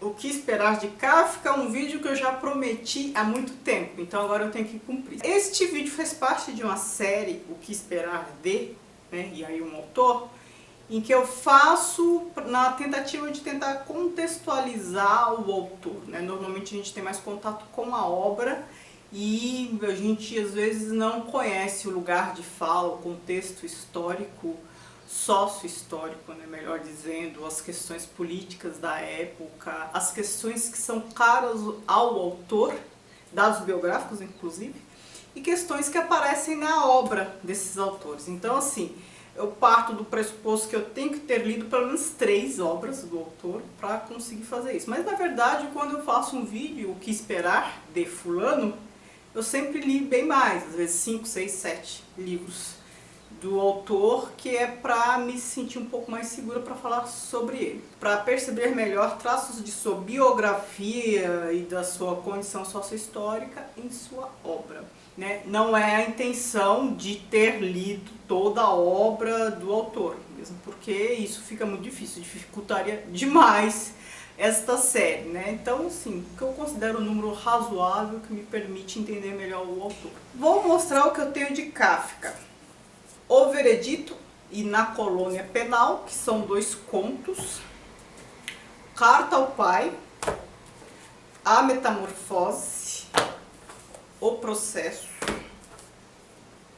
O que esperar de Kafka é um vídeo que eu já prometi há muito tempo, então agora eu tenho que cumprir. Este vídeo faz parte de uma série, O que esperar de, né, e aí um autor, em que eu faço na tentativa de tentar contextualizar o autor, né? Normalmente a gente tem mais contato com a obra e a gente às vezes não conhece o lugar de fala, o contexto histórico, sócio-histórico, né, melhor dizendo, as questões políticas da época, as questões que são caras ao autor, dados biográficos inclusive, e questões que aparecem na obra desses autores. Então, assim, eu parto do pressuposto que eu tenho que ter lido pelo menos 3 obras do autor para conseguir fazer isso. Mas, na verdade, quando eu faço um vídeo, o que esperar de fulano, eu sempre li bem mais, às vezes 5, 6, 7 livros do autor, que é para me sentir um pouco mais segura para falar sobre ele. Para perceber melhor traços de sua biografia e da sua condição socio-histórica em sua obra. Né? Não é a intenção de ter lido toda a obra do autor, mesmo porque isso fica muito difícil, dificultaria demais esta série, né? Então, sim, que eu considero um número razoável que me permite entender melhor o autor. Vou mostrar o que eu tenho de Kafka. O Veredito e Na Colônia Penal, que são 2 contos. Carta ao Pai, A Metamorfose, O Processo,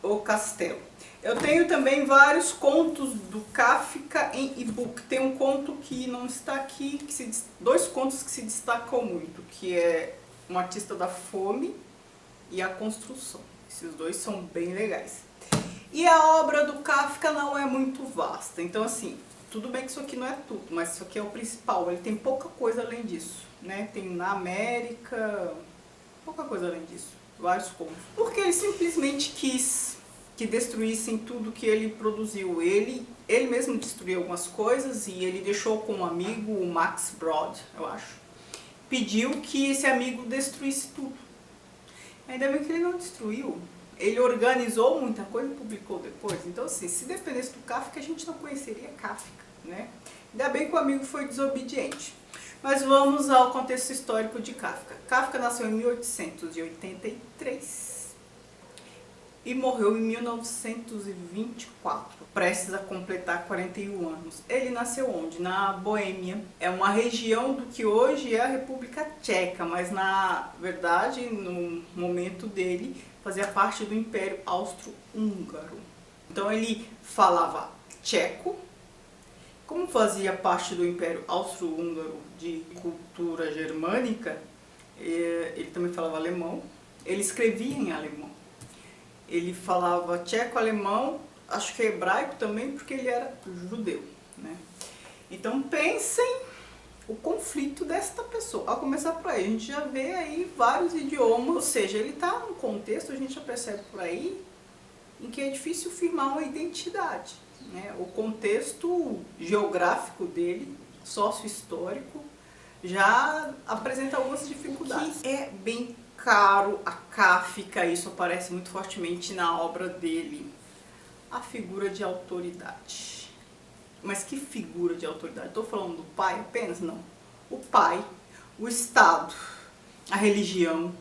O Castelo. Eu tenho também vários contos do Kafka em e-book. Tem um conto que não está aqui, 2 contos que se destacam muito, que é Um Artista da Fome e A Construção. Esses 2 são bem legais. E a obra do Kafka não é muito vasta, então assim, tudo bem que isso aqui não é tudo, mas isso aqui é o principal, ele tem pouca coisa além disso, né? Tem Na América, pouca coisa além disso, vários contos. Porque ele simplesmente quis que destruíssem tudo que ele produziu. Ele mesmo destruiu algumas coisas e ele deixou com um amigo, o Max Brod, eu acho, pediu que esse amigo destruísse tudo. Ainda bem que ele não destruiu. Ele organizou muita coisa e publicou depois. Então, assim, se dependesse do Kafka, a gente não conheceria Kafka, né? Ainda bem que o amigo foi desobediente. Mas vamos ao contexto histórico de Kafka. Kafka nasceu em 1883 e morreu em 1924, prestes a completar 41 anos. Ele nasceu onde? Na Boêmia. É uma região do que hoje é a República Tcheca, mas na verdade, no momento dele, fazia parte do Império Austro-Húngaro. Então ele falava tcheco. Como fazia parte do Império Austro-Húngaro de cultura germânica, ele também falava alemão. Ele escrevia em alemão. Ele falava tcheco-alemão, acho que é hebraico também, porque ele era judeu, né? Então pensem o conflito desta pessoa. Ao começar por aí, a gente já vê aí vários idiomas, ou seja, ele está num contexto, a gente já percebe por aí, em que é difícil firmar uma identidade, né? O contexto geográfico dele, sócio-histórico, já apresenta algumas dificuldades. Que é bem caro a Kafka, isso aparece muito fortemente na obra dele, a figura de autoridade. Mas que figura de autoridade? Estou falando do pai apenas? Não. O pai, o Estado, a religião,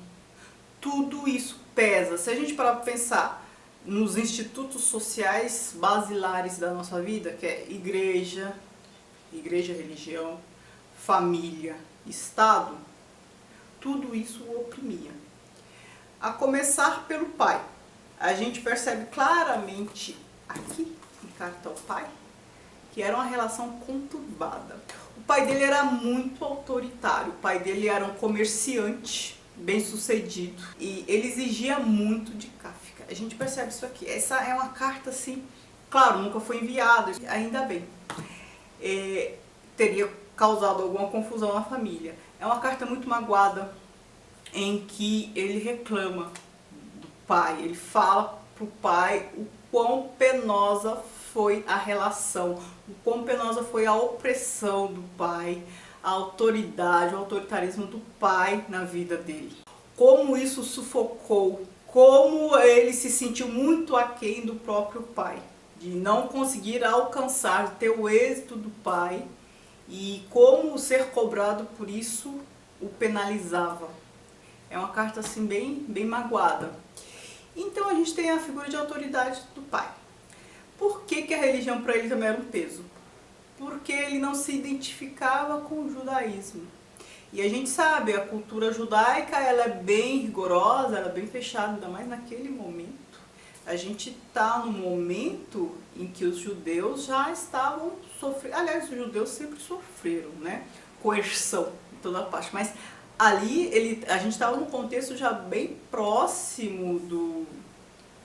tudo isso pesa. Se a gente parar para pensar nos institutos sociais basilares da nossa vida, que é igreja, religião, família, Estado, tudo isso o oprimia. A começar pelo pai. A gente percebe claramente aqui, em Carta ao Pai, que era uma relação conturbada. O pai dele era muito autoritário, o pai dele era um comerciante bem-sucedido e ele exigia muito de Kafka. A gente percebe isso aqui. Essa é uma carta assim, claro, nunca foi enviada, ainda bem. Teria causado alguma confusão na família. É uma carta muito magoada, em que ele reclama do pai, ele fala pro pai o quão penosa foi a relação, o quão penosa foi a opressão do pai, a autoridade, o autoritarismo do pai na vida dele. Como isso sufocou, como ele se sentiu muito aquém do próprio pai, de não conseguir alcançar, ter o êxito do pai, e como ser cobrado por isso o penalizava. É uma carta assim bem magoada. Então a gente tem a figura de autoridade do pai. Por que a religião para ele também era um peso? Porque ele não se identificava com o judaísmo. E a gente sabe, a cultura judaica ela é bem rigorosa, ela é bem fechada, ainda mais naquele momento. A gente está no momento em que os judeus já estavam sofrendo, aliás, os judeus sempre sofreram, né? Coerção em toda parte, mas ali a gente estava num contexto já bem próximo do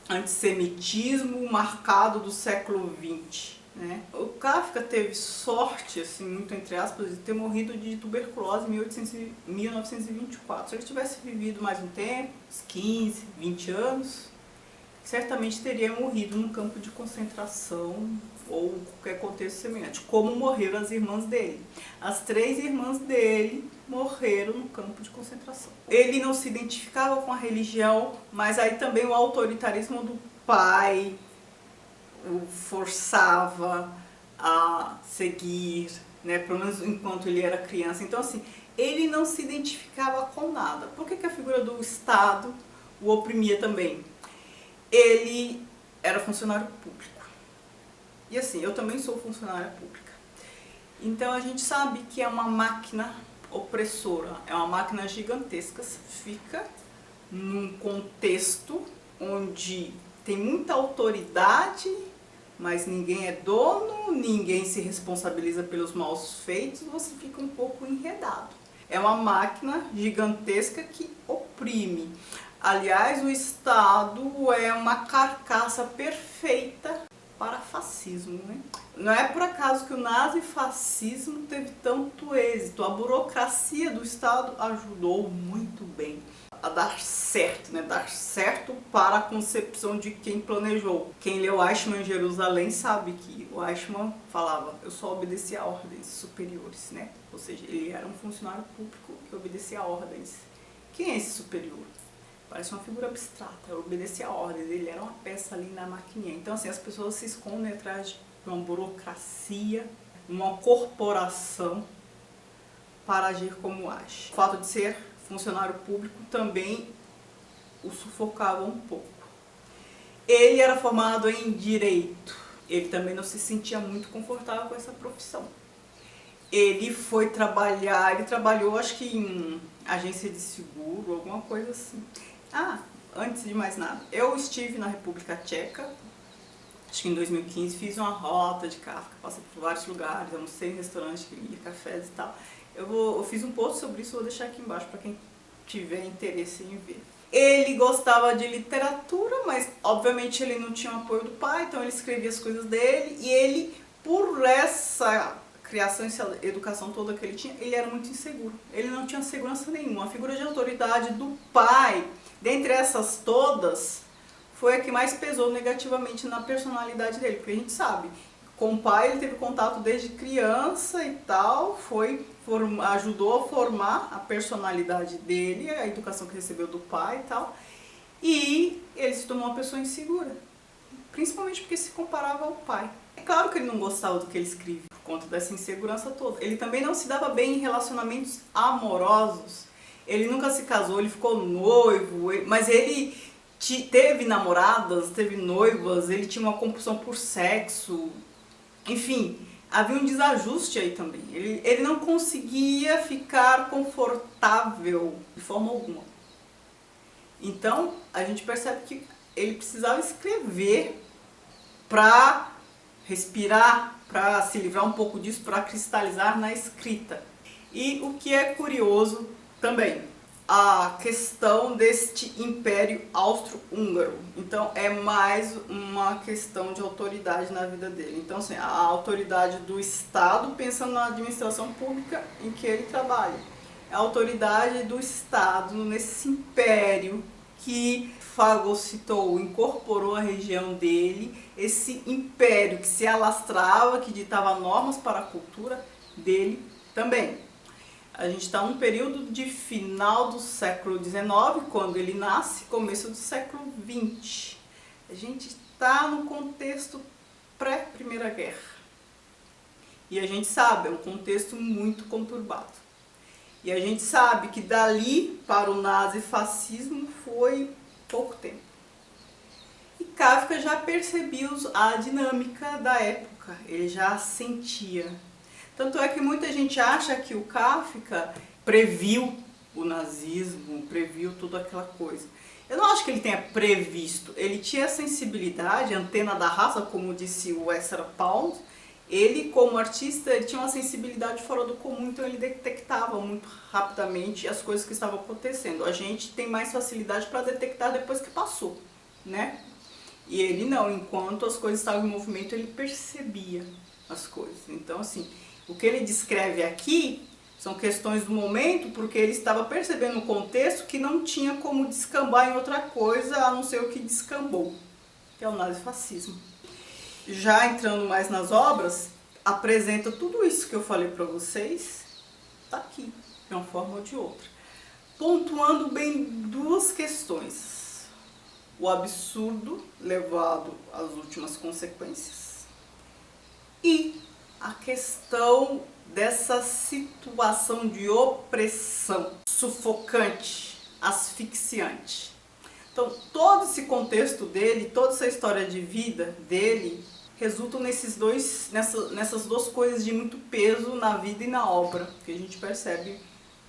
antissemitismo marcado do século XX. Né? O Kafka teve sorte, assim, muito entre aspas, de ter morrido de tuberculose em 1924. Se ele tivesse vivido mais um tempo, uns 15, 20 anos, certamente teria morrido num campo de concentração ou qualquer contexto semelhante, como morreram as irmãs dele. As 3 irmãs dele morreram no campo de concentração. Ele não se identificava com a religião, mas aí também o autoritarismo do pai o forçava a seguir, né, pelo menos enquanto ele era criança. Então, assim, ele não se identificava com nada. Por que a figura do Estado o oprimia também? Ele era funcionário público. E assim, eu também sou funcionária pública. Então a gente sabe que é uma máquina opressora, é uma máquina gigantesca, fica num contexto onde tem muita autoridade, mas ninguém é dono, ninguém se responsabiliza pelos maus feitos, você fica um pouco enredado. É uma máquina gigantesca que oprime. Aliás, o Estado é uma carcaça perfeita para fascismo, né? Não é por acaso que o nazifascismo teve tanto êxito. A burocracia do Estado ajudou muito bem a dar certo, né? Dar certo para a concepção de quem planejou. Quem leu Eichmann em Jerusalém sabe que o Eichmann falava, eu só obedecia a ordens superiores, né? Ou seja, ele era um funcionário público que obedecia a ordens. Quem é esse superior? Parece uma figura abstrata, obedecia a ordens, ele era uma peça ali na maquininha. Então, assim, as pessoas se escondem atrás de uma burocracia, uma corporação para agir como age. O fato de ser funcionário público também o sufocava um pouco. Ele era formado em Direito, ele também não se sentia muito confortável com essa profissão. Ele foi trabalhar, ele trabalhou acho que em agência de seguro, alguma coisa assim. Antes de mais nada, eu estive na República Tcheca, acho que em 2015, fiz uma rota de Kafka, passei por vários lugares, almocei em restaurantes, ia cafés e tal. Eu fiz um post sobre isso, vou deixar aqui embaixo para quem tiver interesse em ver. Ele gostava de literatura, mas obviamente ele não tinha o apoio do pai, então ele escrevia as coisas dele, e ele, por essa criação, essa educação toda que ele tinha, ele era muito inseguro. Ele não tinha segurança nenhuma. A figura de autoridade do pai, dentre essas todas, foi a que mais pesou negativamente na personalidade dele, porque a gente sabe, com o pai ele teve contato desde criança e tal, ajudou a formar a personalidade dele, a educação que recebeu do pai e tal, e ele se tornou uma pessoa insegura, principalmente porque se comparava ao pai. É claro que ele não gostava do que ele escrevia, por conta dessa insegurança toda. Ele também não se dava bem em relacionamentos amorosos, ele nunca se casou, ele ficou noivo, mas ele teve namoradas, teve noivas, ele tinha uma compulsão por sexo, enfim, havia um desajuste aí também. Ele não conseguia ficar confortável de forma alguma. Então, a gente percebe que ele precisava escrever para respirar, para se livrar um pouco disso, para cristalizar na escrita. E o que é curioso também, a questão deste Império Austro-Húngaro. Então é mais uma questão de autoridade na vida dele. Então assim, a autoridade do Estado, pensando na administração pública em que ele trabalha. A autoridade do Estado nesse império que fagocitou, incorporou a região dele, esse império que se alastrava, que ditava normas para a cultura dele também. A gente está num período de final do século XIX, quando ele nasce, começo do século XX. A gente está no contexto pré-Primeira Guerra. E a gente sabe, é um contexto muito conturbado. E a gente sabe que dali para o nazifascismo foi pouco tempo. E Kafka já percebia a dinâmica da época, ele já sentia. Tanto é que muita gente acha que o Kafka previu o nazismo, previu toda aquela coisa. Eu não acho que ele tenha previsto, ele tinha a sensibilidade, a antena da raça, como disse o Ezra Pound. Ele, como artista, ele tinha uma sensibilidade fora do comum, então ele detectava muito rapidamente as coisas que estavam acontecendo. A gente tem mais facilidade para detectar depois que passou, né? E ele não, enquanto as coisas estavam em movimento, ele percebia as coisas. Então, assim, o que ele descreve aqui são questões do momento, porque ele estava percebendo um contexto que não tinha como descambar em outra coisa, a não ser o que descambou, que é o nazifascismo. Já entrando mais nas obras, apresenta tudo isso que eu falei para vocês, tá aqui, de uma forma ou de outra. Pontuando bem duas questões. O absurdo levado às últimas consequências e a questão dessa situação de opressão sufocante, asfixiante. Então, todo esse contexto dele, toda essa história de vida dele, resultam nessas duas coisas de muito peso na vida e na obra, que a gente percebe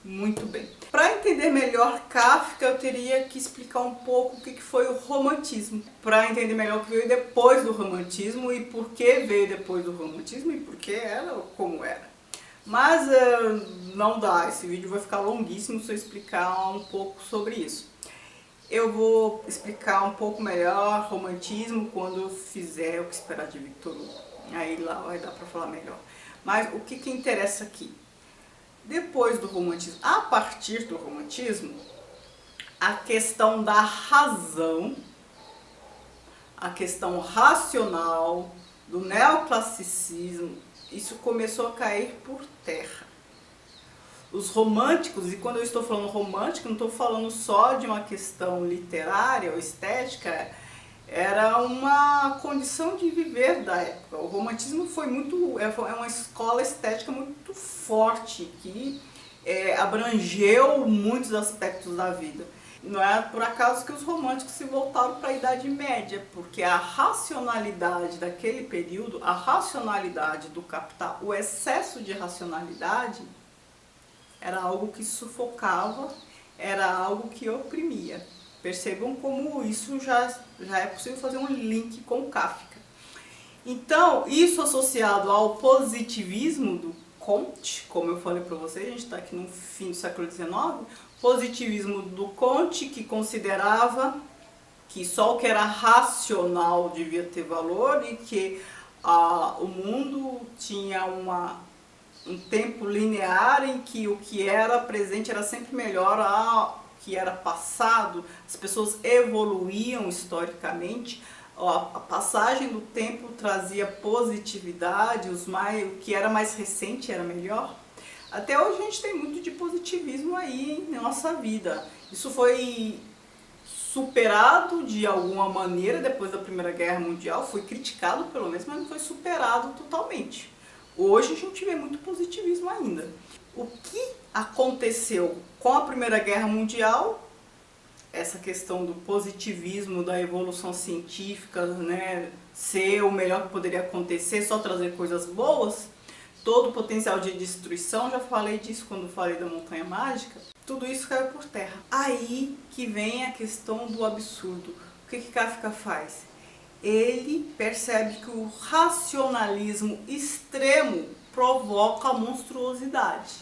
muito bem. Para entender melhor Kafka, eu teria que explicar um pouco o que foi o romantismo. Para entender melhor o que veio depois do romantismo e por que veio depois do romantismo e por que era como era. Mas não dá, esse vídeo vai ficar longuíssimo se eu explicar um pouco sobre isso. Eu vou explicar um pouco melhor romantismo quando eu fizer O que Esperar de Victor Hugo. Aí lá vai dar para falar melhor. Mas o que interessa aqui? Depois do romantismo, a partir do romantismo, a questão da razão, a questão racional, do neoclassicismo, isso começou a cair por terra. Os românticos, e quando eu estou falando romântico, não estou falando só de uma questão literária ou estética, era uma condição de viver da época. O romantismo é uma escola estética muito forte, que abrangeu muitos aspectos da vida. Não é por acaso que os românticos se voltaram para a Idade Média, porque a racionalidade daquele período, a racionalidade do capital, o excesso de racionalidade, era algo que sufocava, era algo que oprimia. Percebam como isso já é possível fazer um link com Kafka. Então, isso associado ao positivismo do Comte, como eu falei para vocês, a gente está aqui no fim do século XIX, positivismo do Comte, que considerava que só o que era racional devia ter valor e que o mundo tinha um tempo linear em que o que era presente era sempre melhor ao que era passado, as pessoas evoluíam historicamente, a passagem do tempo trazia positividade, o que era mais recente era melhor. Até hoje a gente tem muito de positivismo aí em nossa vida. Isso foi superado de alguma maneira depois da Primeira Guerra Mundial, foi criticado pelo menos, mas não foi superado totalmente. Hoje a gente vê muito positivismo ainda. O que aconteceu com a Primeira Guerra Mundial, essa questão do positivismo, da evolução científica, né, ser o melhor que poderia acontecer, só trazer coisas boas, todo o potencial de destruição, já falei disso quando falei da Montanha Mágica, tudo isso caiu por terra. Aí que vem a questão do absurdo. O que Kafka faz? Ele percebe que o racionalismo extremo provoca a monstruosidade,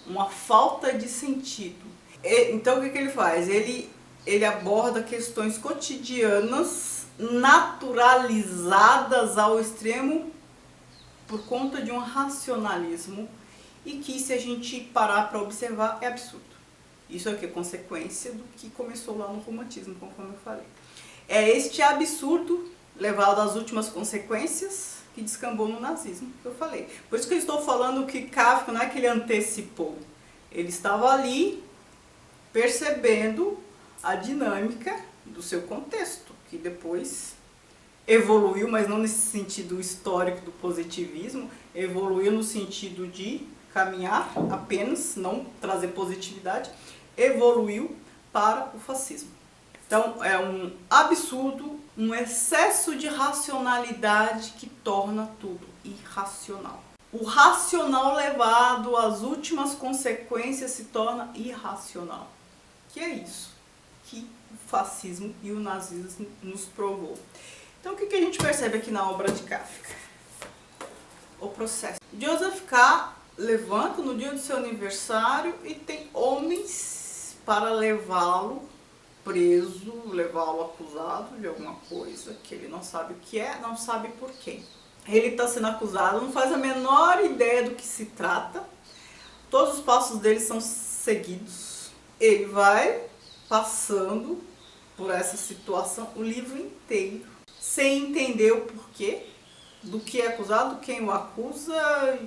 uma falta de sentido. Então o que ele faz? Ele aborda questões cotidianas, naturalizadas ao extremo por conta de um racionalismo e que, se a gente parar para observar, é absurdo. Isso aqui é consequência do que começou lá no romantismo, conforme eu falei. É este absurdo levado às últimas consequências que descambou no nazismo, que eu falei. Por isso que eu estou falando que Kafka não é que ele antecipou. Ele estava ali percebendo a dinâmica do seu contexto, que depois evoluiu, mas não nesse sentido histórico do positivismo, evoluiu no sentido de caminhar apenas, não trazer positividade, evoluiu para o fascismo. Então é um absurdo, um excesso de racionalidade que torna tudo irracional. O racional levado às últimas consequências se torna irracional. Que é isso que o fascismo e o nazismo nos provou. Então o que a gente percebe aqui na obra de Kafka? O processo. Joseph K. levanta no dia do seu aniversário e tem homens para levá-lo preso, levá-lo acusado de alguma coisa que ele não sabe o que é, não sabe por quem. Ele está sendo acusado, não faz a menor ideia do que se trata, todos os passos dele são seguidos, ele vai passando por essa situação o livro inteiro, sem entender o porquê, do que é acusado, quem o acusa,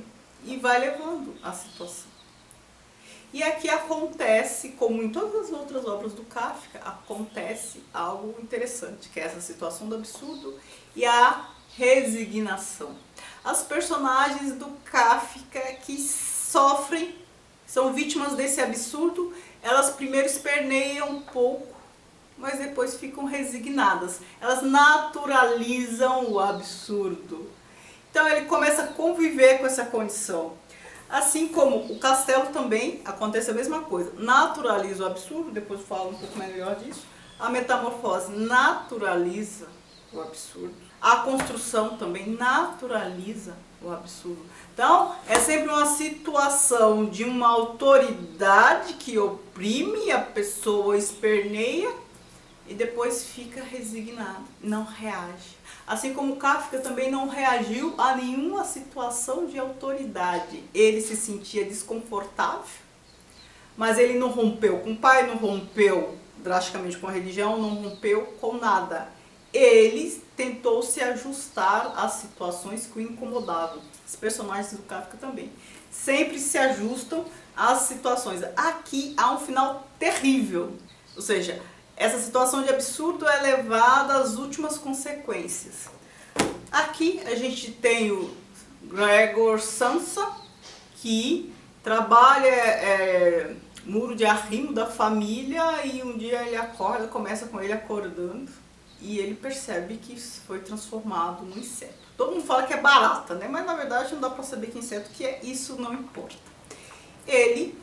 e vai levando a situação. E aqui acontece, como em todas as outras obras do Kafka, acontece algo interessante, que é essa situação do absurdo e a resignação. As personagens do Kafka que sofrem, são vítimas desse absurdo, elas primeiro esperneiam um pouco, mas depois ficam resignadas. Elas naturalizam o absurdo. Então ele começa a conviver com essa condição. Assim como o Castelo também acontece a mesma coisa. Naturaliza o absurdo, depois eu falo um pouco melhor disso. A metamorfose naturaliza o absurdo. A construção também naturaliza o absurdo. Então, é sempre uma situação de uma autoridade que oprime, a pessoa esperneia e depois fica resignado, não reage. Assim como Kafka também não reagiu a nenhuma situação de autoridade. Ele se sentia desconfortável, mas ele não rompeu com o pai, não rompeu drasticamente com a religião, não rompeu com nada. Ele tentou se ajustar às situações que o incomodavam. Os personagens do Kafka também sempre se ajustam às situações. Aqui há um final terrível, ou seja, essa situação de absurdo é levada às últimas consequências. Aqui a gente tem o Gregor Samsa, que trabalha muro de arrimo da família, e um dia ele acorda, começa com ele acordando, e ele percebe que foi transformado num inseto. Todo mundo fala que é barata, né? Mas na verdade não dá para saber que inseto que é, isso não importa. Ele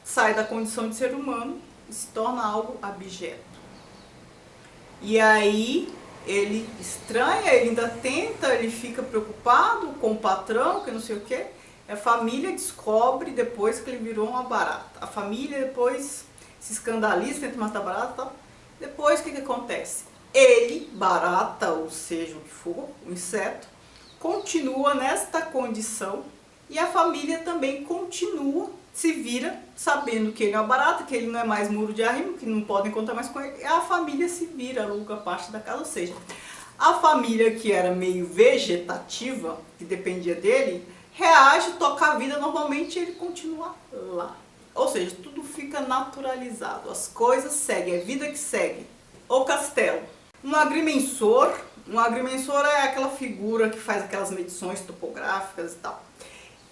sai da condição de ser humano e se torna algo abjeto. E aí ele estranha, ele ainda tenta, ele fica preocupado com o patrão, que não sei o que. A família descobre depois que ele virou uma barata. A família depois se escandaliza, tenta matar a barata e tal. Depois o que acontece? Ele, barata, ou seja, o que for, o inseto, continua nesta condição e a família também continua, se vira, sabendo que ele é uma barata, que ele não é mais muro de arrimo, que não podem contar mais com ele, a família se vira, aluga parte da casa, ou seja, a família que era meio vegetativa, que dependia dele, reage, toca a vida normalmente e ele continua lá. Ou seja, tudo fica naturalizado, as coisas seguem, é a vida que segue. O Castelo. Um agrimensor é aquela figura que faz aquelas medições topográficas e tal.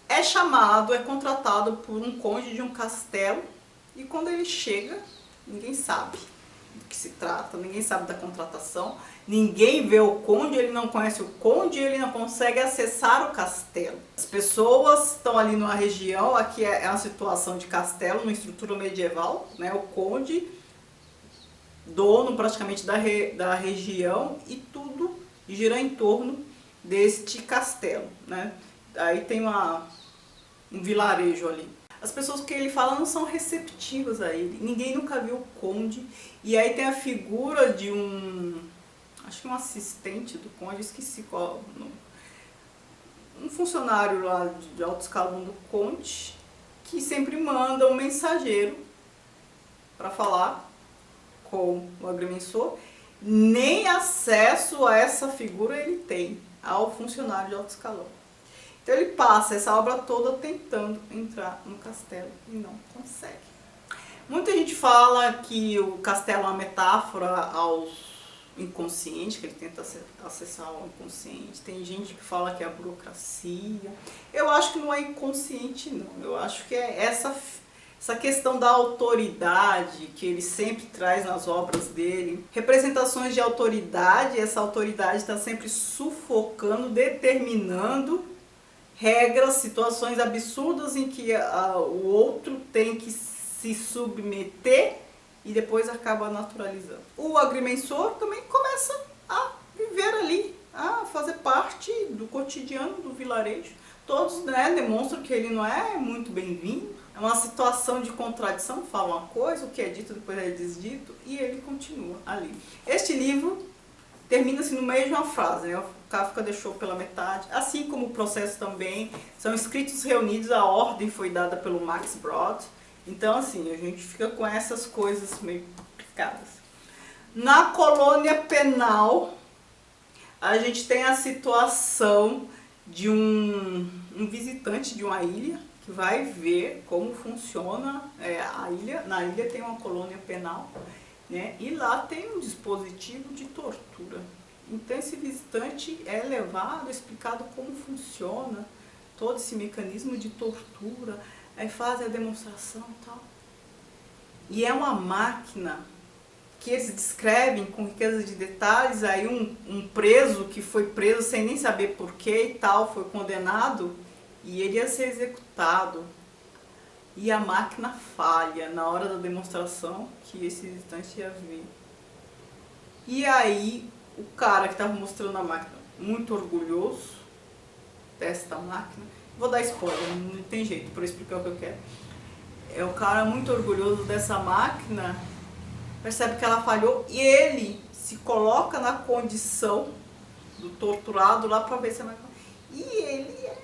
É chamado, é contratado por um conde de um castelo, e quando ele chega, ninguém sabe do que se trata, ninguém sabe da contratação, ninguém vê o conde, ele não conhece o conde, ele não consegue acessar o castelo. As pessoas estão ali numa região, aqui é uma situação de castelo, uma estrutura medieval, né? O conde, dono praticamente da região, e tudo gira em torno deste castelo, né? Aí tem um vilarejo ali. As pessoas que ele fala não são receptivas a ele, ninguém nunca viu o conde, e aí tem a figura de acho que um assistente do conde, esqueci qual, um funcionário lá de alto escalão do conde, que sempre manda um mensageiro para falar com o agrimensor. Nem acesso a essa figura ele tem, ao funcionário de alto escalão. Então ele passa essa obra toda tentando entrar no castelo e não consegue. Muita gente fala que o castelo é uma metáfora aos inconsciente, que ele tenta acessar o inconsciente. Tem gente que fala que é a burocracia. Eu acho que não é inconsciente, não. Eu acho que é essa questão da autoridade que ele sempre traz nas obras dele. Representações de autoridade, essa autoridade está sempre sufocando, determinando regras, situações absurdas em que o outro tem que se submeter e depois acaba naturalizando. O agrimensor também começa a viver ali, a fazer parte do cotidiano do vilarejo. Todos, né, demonstram que ele não é muito bem-vindo. É uma situação de contradição, fala uma coisa, o que é dito depois é desdito, e ele continua ali. Este livro termina-se no meio de uma frase, né? O Kafka deixou pela metade, assim como o processo também. São escritos reunidos, a ordem foi dada pelo Max Brod. Então, assim, a gente fica com essas coisas meio complicadas. Na colônia penal, a gente tem a situação de um visitante de uma ilha que vai ver como funciona a ilha. Na ilha tem uma colônia penal, né? E lá tem um dispositivo de tortura. Então esse visitante é levado, explicado como funciona todo esse mecanismo de tortura, aí fazem a demonstração e tal. E é uma máquina que eles descrevem com riqueza de detalhes. Aí um preso que foi preso sem nem saber porquê e tal, foi condenado e ele ia ser executado. E a máquina falha na hora da demonstração que esse visitante ia ver. E aí o cara que estava mostrando a máquina, muito orgulhoso desta máquina, vou dar spoiler, não tem jeito para explicar o que eu quero. É o cara muito orgulhoso dessa máquina, percebe que ela falhou e ele se coloca na condição do torturado lá para ver se a máquina... E ele é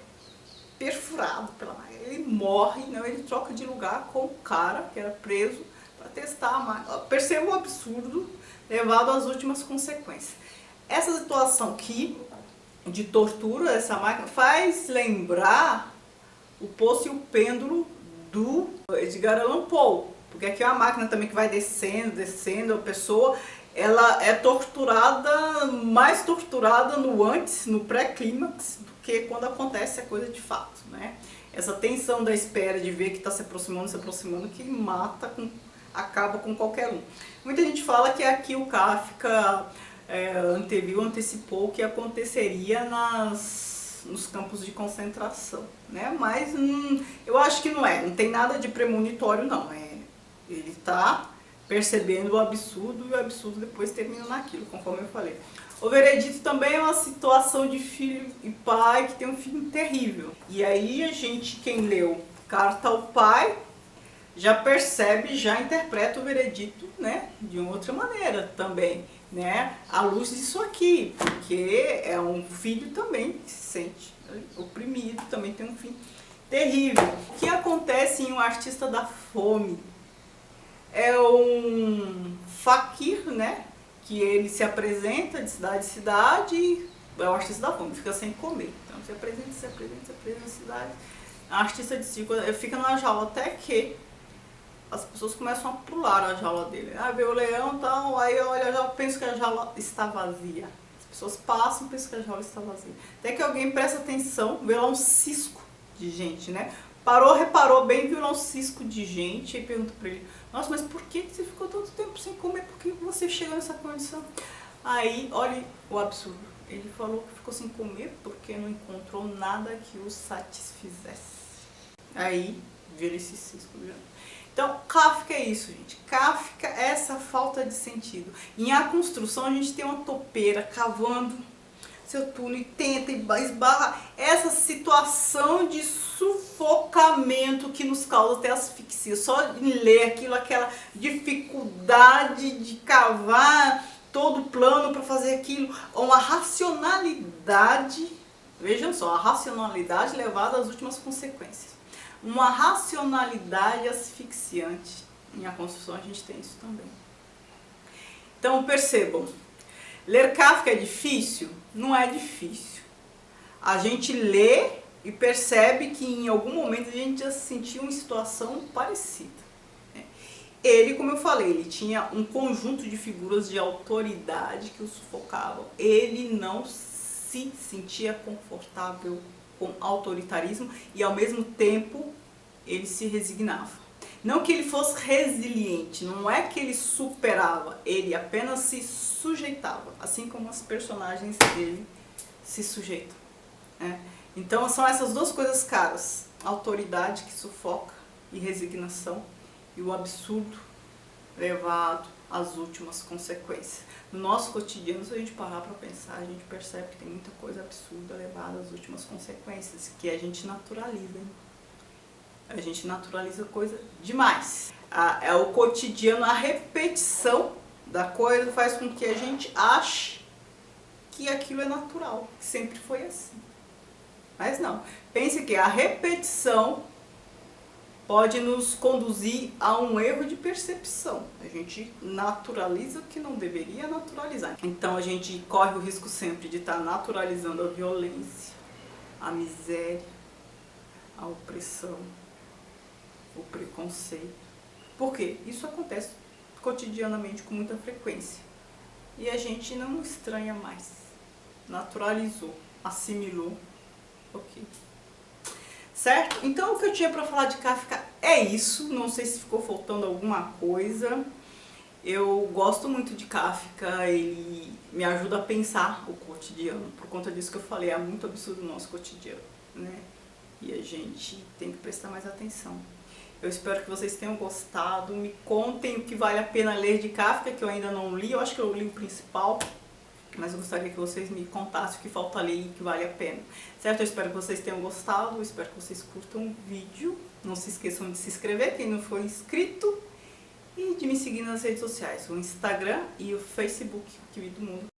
perfurado pela máquina. Ele morre, não, ele troca de lugar com o cara que era preso para testar a máquina. Perceba o absurdo levado às últimas consequências. Essa situação aqui de tortura dessa máquina faz lembrar o Poço e o Pêndulo do Edgar Allan Poe, porque aqui é uma máquina também que vai descendo, a pessoa ela é torturada, mais torturada no antes, no pré-clímax, do que quando acontece a coisa de fato, né? Essa tensão da espera, de ver que está se aproximando, que mata, acaba com qualquer um. Muita gente fala que aqui o Kafka antecipou o que aconteceria nos campos de concentração, né? Mas eu acho que não tem nada de premonitório, não. Ele está percebendo o absurdo e o absurdo depois termina naquilo, conforme eu falei. O veredito também é uma situação de filho e pai que tem um filho terrível. E aí quem leu Carta ao Pai, já percebe, já interpreta o veredito, né, de uma outra maneira também, né, à luz disso aqui, porque é um filho também que se sente oprimido, também tem um fim terrível. O que acontece em Um Artista da Fome? É um faquir, né, que ele se apresenta de cidade em cidade, é o artista da fome, fica sem comer. Então se apresenta na cidade. A artista de circo fica na jaula até que as pessoas começam a pular a jaula dele. Ah, vê o leão e tal, aí olha a jaula, pensa que a jaula está vazia. As pessoas passam e pensam que a jaula está vazia. Até que alguém presta atenção, vê lá um cisco de gente, né? Reparou bem, viu lá um cisco de gente e pergunta pra ele: nossa, mas por que você ficou tanto tempo sem comer? Por que você chegou nessa condição? Aí, olha o absurdo. Ele falou que ficou sem comer porque não encontrou nada que o satisfizesse. Aí, vira esse cisco. Então, Kafka é isso, gente. Kafka é essa falta de sentido. Em A Construção, a gente tem uma topeira cavando seu túnel e tenta e esbarra. Essa situação de sufocamento que nos causa até asfixia. Só em ler aquilo, aquela dificuldade de cavar todo o plano para fazer aquilo. Uma racionalidade, vejam só, a racionalidade levada às últimas consequências. Uma racionalidade asfixiante. Em A Construção a gente tem isso também. Então percebam, ler Kafka é difícil? Não é difícil. A gente lê e percebe que em algum momento a gente já se sentiu em situação parecida, né? Ele, como eu falei, ele tinha um conjunto de figuras de autoridade que o sufocavam. Ele não se sentia confortável com autoritarismo e, ao mesmo tempo, ele se resignava. Não que ele fosse resiliente, não é que ele superava, ele apenas se sujeitava, assim como as personagens dele se sujeitam, né? Então são essas duas coisas caras, autoridade que sufoca e resignação, e o absurdo levado às últimas consequências. No nosso cotidiano, se a gente parar para pensar, a gente percebe que tem muita coisa absurda levada às últimas consequências, que a gente naturaliza, hein? A gente naturaliza coisa demais. É o cotidiano, a repetição da coisa faz com que a gente ache que aquilo é natural, que sempre foi assim. Mas não. Pense que a repetição pode nos conduzir a um erro de percepção. A gente naturaliza o que não deveria naturalizar. Então a gente corre o risco sempre de estar naturalizando a violência, a miséria, a opressão, o preconceito. Por quê? Isso acontece cotidianamente com muita frequência. E a gente não estranha mais. Naturalizou, assimilou. Ok. Certo? Então o que eu tinha para falar de Kafka é isso. Não sei se ficou faltando alguma coisa. Eu gosto muito de Kafka, ele me ajuda a pensar o cotidiano. Por conta disso que eu falei, é muito absurdo o nosso cotidiano, né? E a gente tem que prestar mais atenção. Eu espero que vocês tenham gostado. Me contem o que vale a pena ler de Kafka, que eu ainda não li. Eu acho que eu li o principal, mas eu gostaria que vocês me contassem o que falta ler e o que vale a pena. Certo? Eu espero que vocês tenham gostado. Eu espero que vocês curtam o vídeo. Não se esqueçam de se inscrever, quem não for inscrito. E de me seguir nas redes sociais, o Instagram e o Facebook, que do mundo